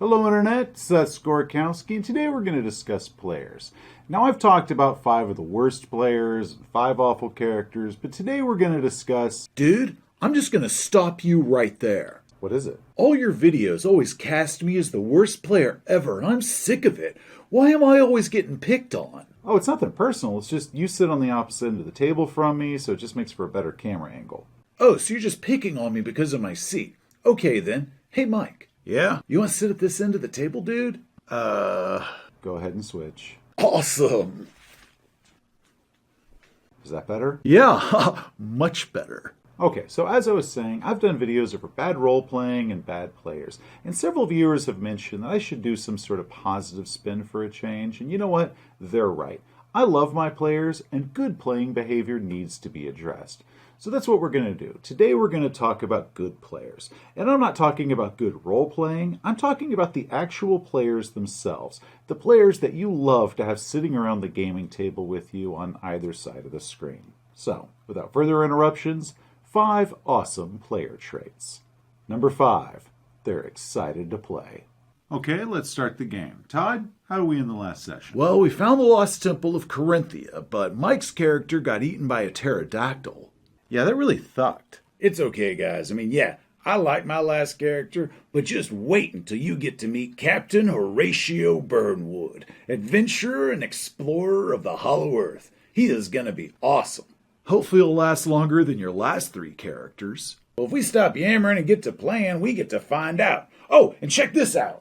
Hello Internet, Seth Skorkowski, and today we're going to discuss players. Now I've talked about 5 of the worst players, 5 awful characters, but today we're going to discuss... Dude, I'm just going to stop you right there. What is it? All your videos always cast me as the worst player ever, and I'm sick of it. Why am I always getting picked on? Oh, it's nothing personal, it's just you sit on the opposite end of the table from me, so it just makes for a better camera angle. Oh, so you're just picking on me because of my seat. Okay then. Hey Mike. Yeah? You want to sit at this end of the table, dude? Go ahead and switch. Awesome. Is that better? Yeah, much better. Okay, so as I was saying, I've done videos over bad role-playing and bad players, and several viewers have mentioned that I should do some sort of positive spin for a change, and you know what? They're right. I love my players, and good playing behavior needs to be addressed. So that's what we're going to do. Today we're going to talk about good players. And I'm not talking about good role-playing, I'm talking about the actual players themselves. The players that you love to have sitting around the gaming table with you on either side of the screen. So, without further interruptions, 5 awesome player traits. Number 5, they're excited to play. Okay, let's start the game. Todd, how are we in the last session? Well, we found the lost temple of Corinthia, but Mike's character got eaten by a pterodactyl. Yeah, that really sucked. It's okay, guys. I like my last character, but just wait until you get to meet Captain Horatio Burnwood, adventurer and explorer of the Hollow Earth. He is gonna be awesome. Hopefully it'll last longer than your last 3 characters. Well, if we stop yammering and get to playing, we get to find out. Oh, and check this out.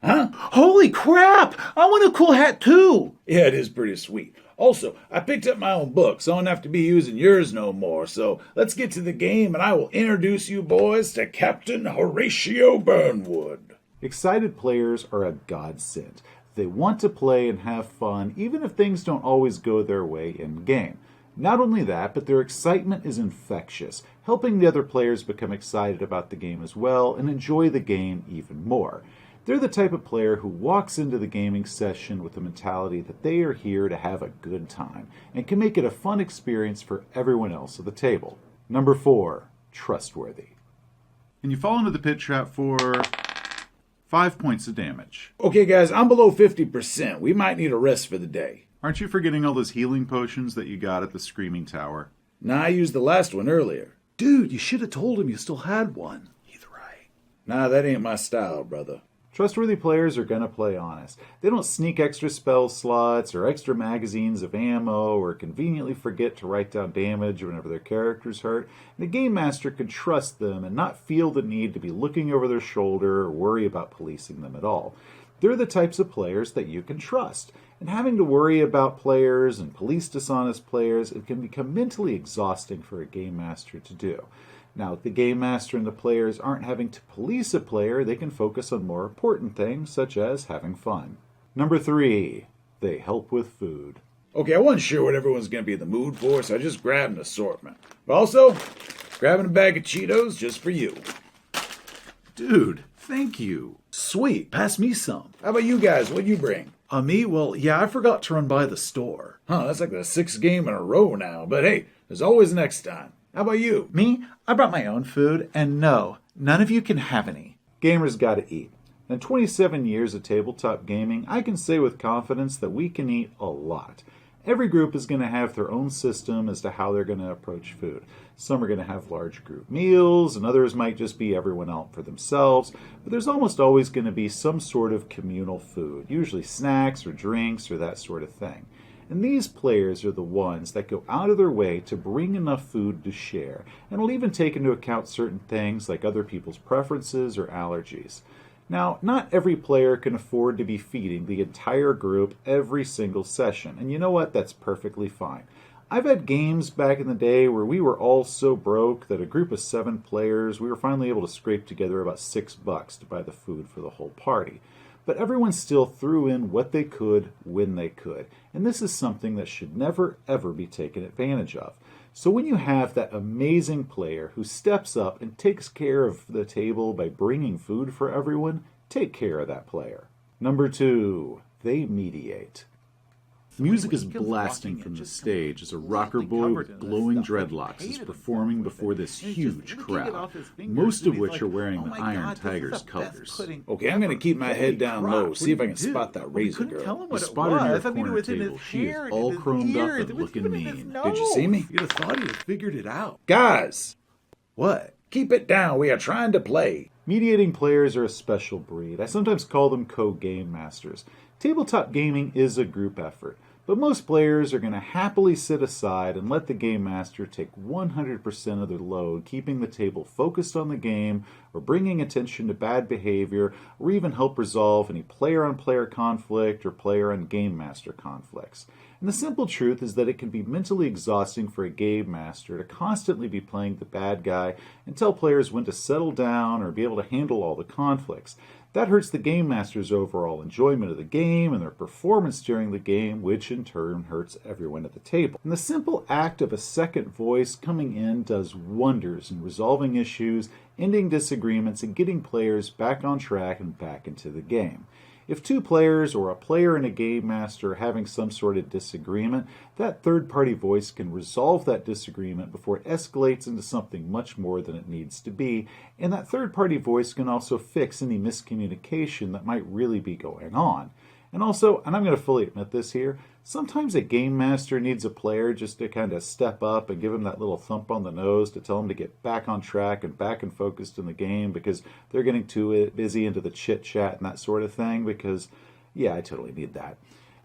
Huh? Holy crap! I want a cool hat too! Yeah, it is pretty sweet. Also, I picked up my own book, so I don't have to be using yours no more. So let's get to the game, and I will introduce you boys to Captain Horatio Burnwood. Excited players are a godsend. They want to play and have fun, even if things don't always go their way in-game. Not only that, but their excitement is infectious, helping the other players become excited about the game as well and enjoy the game even more. They're the type of player who walks into the gaming session with the mentality that they are here to have a good time and can make it a fun experience for everyone else at the table. Number 4, trustworthy. And you fall into the pit trap for 5 points of damage. Okay, guys, I'm below 50%. We might need a rest for the day. Aren't you forgetting all those healing potions that you got at the Screaming Tower? Nah, I used the last one earlier. Dude, you should have told him you still had one. He's right. Nah, that ain't my style, brother. Trustworthy players are going to play honest. They don't sneak extra spell slots or extra magazines of ammo or conveniently forget to write down damage whenever their character's hurt. And the game master can trust them and not feel the need to be looking over their shoulder or worry about policing them at all. They're the types of players that you can trust. And having to worry about players and police dishonest players, it can become mentally exhausting for a game master to do. Now, if the game master and the players aren't having to police a player, they can focus on more important things, such as having fun. Number 3, they help with food. Okay, I wasn't sure what everyone's going to be in the mood for, so I just grabbed an assortment. But also, grabbing a bag of Cheetos just for you. Dude, thank you. Sweet, pass me some. How about you guys? What'd you bring? Me? Well, yeah, I forgot to run by the store. That's like the 6th game in a row now, but hey, there's always next time. How about you? Me? I brought my own food, and no, none of you can have any. Gamers gotta eat. In 27 years of tabletop gaming, I can say with confidence that we can eat a lot. Every group is going to have their own system as to how they're going to approach food. Some are going to have large group meals, and others might just be everyone out for themselves, but there's almost always going to be some sort of communal food, usually snacks or drinks or that sort of thing. And these players are the ones that go out of their way to bring enough food to share, and will even take into account certain things like other people's preferences or allergies. Now, not every player can afford to be feeding the entire group every single session, and you know what? That's perfectly fine. I've had games back in the day where we were all so broke that a group of 7 players, we were finally able to scrape together about $6 to buy the food for the whole party. But everyone still threw in what they could when they could, and this is something that should never ever be taken advantage of. So when you have that amazing player who steps up and takes care of the table by bringing food for everyone, take care of that player. Number 2, they mediate. Music is blasting from the stage as a rocker boy with glowing dreadlocks is performing before this huge crowd, most of which are wearing the Iron Tiger's colors. Okay, I'm going to keep my head down low, see if I can spot that razor girl. You spotted her at corner table. She is all chromed up and looking mean. Did you see me? You'd have thought he'd have figured it out. Guys, What? keep it down. We are trying to play. Mediating players are a special breed. I sometimes call them co-game masters. Tabletop gaming is a group effort, but most players are going to happily sit aside and let the game master take 100% of their load, keeping the table focused on the game, or bringing attention to bad behavior, or even help resolve any player-on-player conflict or player-on-game master conflicts. And the simple truth is that it can be mentally exhausting for a game master to constantly be playing the bad guy and tell players when to settle down or be able to handle all the conflicts. That hurts the game master's overall enjoyment of the game and their performance during the game, which in turn hurts everyone at the table. And the simple act of a second voice coming in does wonders in resolving issues, ending disagreements, and getting players back on track and back into the game. If two players or a player and a game master are having some sort of disagreement, that third-party voice can resolve that disagreement before it escalates into something much more than it needs to be, and that third-party voice can also fix any miscommunication that might really be going on. And also, and I'm going to fully admit this here, sometimes a game master needs a player just to kind of step up and give him that little thump on the nose to tell him to get back on track and back and focused in the game because they're getting too busy into the chit-chat and that sort of thing because, yeah, I totally need that.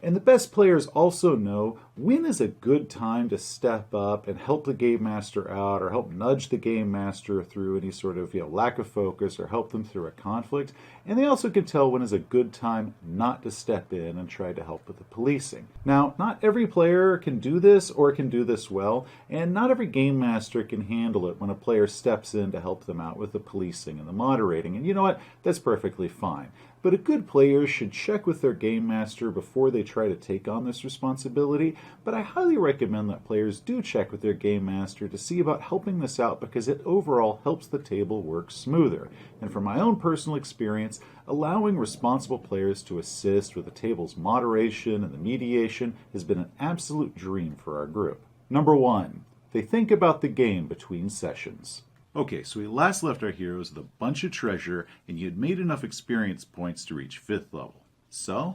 And the best players also know when is a good time to step up and help the game master out or help nudge the game master through any sort of lack of focus or help them through a conflict. And they also can tell when is a good time not to step in and try to help with the policing. Now, not every player can do this or can do this well, and not every game master can handle it when a player steps in to help them out with the policing and the moderating. And you know what? That's perfectly fine. But a good player should check with their game master before they try to take on this responsibility, but I highly recommend that players do check with their game master to see about helping this out because it overall helps the table work smoother. And from my own personal experience, allowing responsible players to assist with the table's moderation and the mediation has been an absolute dream for our group. Number 1, they think about the game between sessions. Okay, so we last left our heroes with a bunch of treasure, and you had made enough experience points to reach 5th level. So,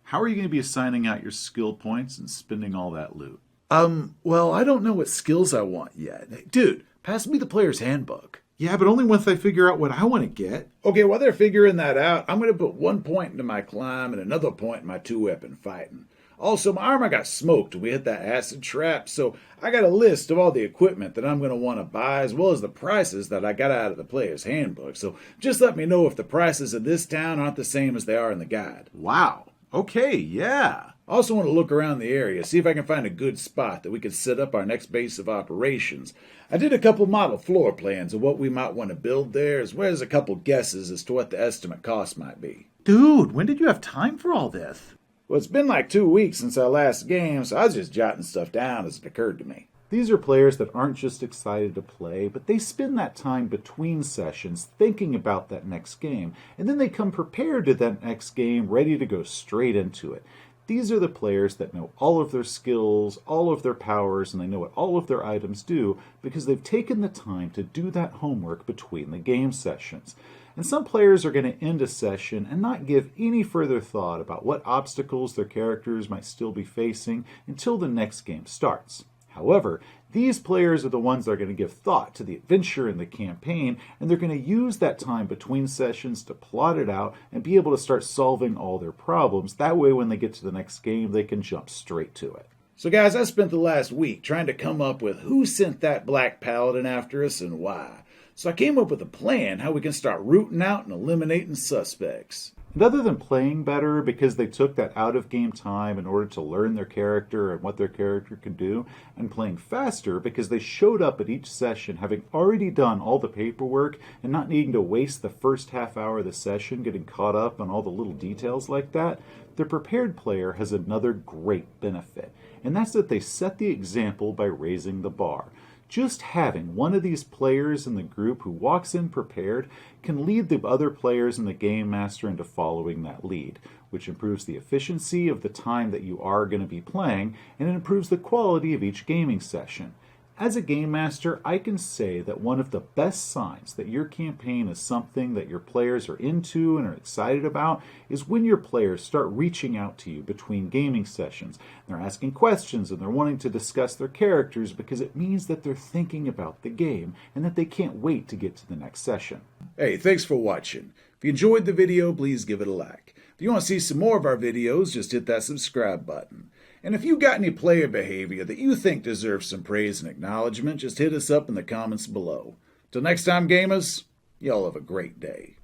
how are you going to be assigning out your skill points and spending all that loot? Well, I don't know what skills I want yet. Dude, pass me the player's handbook. Yeah, but only once I figure out what I want to get. Okay, while they're figuring that out, I'm going to put 1 point into my climb and another point in my 2-weapon fighting. Also, my armor got smoked when we hit that acid trap, so I got a list of all the equipment that I'm going to want to buy, as well as the prices that I got out of the player's handbook. So just let me know if the prices in this town aren't the same as they are in the guide. Wow. Okay, yeah. I also want to look around the area, see if I can find a good spot that we can set up our next base of operations. I did a couple model floor plans of what we might want to build there, as well as a couple guesses as to what the estimate cost might be. Dude, when did you have time for all this? Well, it's been like 2 weeks since our last game, so I was just jotting stuff down as it occurred to me. These are players that aren't just excited to play, but they spend that time between sessions thinking about that next game, and then they come prepared to that next game, ready to go straight into it. These are the players that know all of their skills, all of their powers, and they know what all of their items do because they've taken the time to do that homework between the game sessions. And some players are going to end a session and not give any further thought about what obstacles their characters might still be facing until the next game starts. However, these players are the ones that are going to give thought to the adventure and the campaign, and they're going to use that time between sessions to plot it out and be able to start solving all their problems. That way, when they get to the next game, they can jump straight to it. So guys, I spent the last week trying to come up with who sent that black paladin after us and why. So I came up with a plan how we can start rooting out and eliminating suspects. And other than playing better because they took that out-of-game time in order to learn their character and what their character can do, and playing faster because they showed up at each session having already done all the paperwork and not needing to waste the first half hour of the session getting caught up on all the little details like that, the prepared player has another great benefit, and that's that they set the example by raising the bar. Just having one of these players in the group who walks in prepared can lead the other players and the game master into following that lead, which improves the efficiency of the time that you are going to be playing, and it improves the quality of each gaming session. As a game master, I can say that one of the best signs that your campaign is something that your players are into and are excited about is when your players start reaching out to you between gaming sessions. They're asking questions and they're wanting to discuss their characters because it means that they're thinking about the game and that they can't wait to get to the next session. Hey, thanks for watching. If you enjoyed the video, please give it a like. If you want to see some more of our videos, just hit that subscribe button. And if you got any player behavior that you think deserves some praise and acknowledgement, just hit us up in the comments below. Till next time, gamers, y'all have a great day.